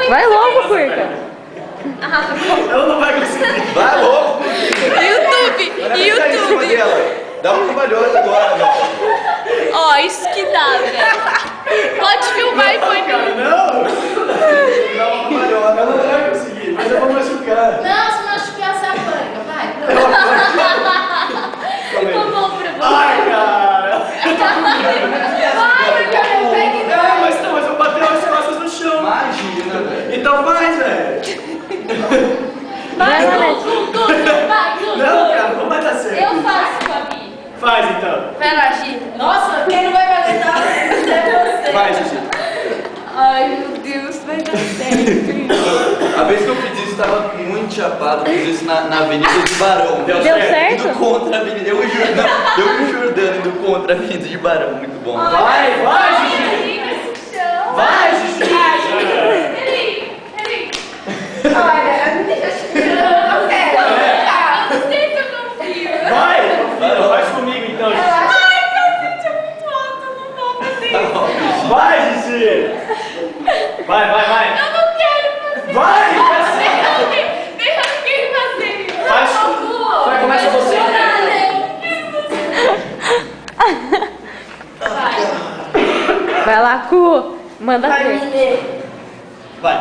Vai logo, Curta. Ela não vai conseguir. Vai logo. YouTube. Dá uma cambalhota agora, velho. Ó, isso que dá, velho. Pode filmar e põe no... Não! Dá uma cambalhota. Ela não vai conseguir, mas eu vou machucar. Não, se machucar, você apanha. Vai. Ficou bom pra você. Ai, cara! Vai, porque eu pego. Não, mas eu vou bater as costas no chão. Imagina, velho. Então faz, velho. Vai, Nanete. Não, cara, não vai dar certo. Eu faço, Fabi. Faz então. Pera, Gi. Nossa, quem não vai fazer nada é você. Vai, Gigi. Ai, meu Deus, vai dar certo. A vez que eu fiz isso, tava muito chapado. Fiz isso na Avenida de Barão. Deu Deu certo? certo? Indo contra a Avenida. Eu e o Jordano indo contra a Avenida de Barão. Muito bom. Vai, Gigi. Vai, Gigi. Olha, me deixa chorando, eu não quero. Eu sei que eu confio. Vai, faz comigo então, Gigi. Ai, cacete, é muito alto, eu não vou fazer isso. Vai, Gigi. Vai. Eu não quero fazer Vai, isso. Deixa alguém fazer isso. Faz. Por favor. Vai, começa você. Vai lá, Cu. Manda Vai, ver. menino. Vai.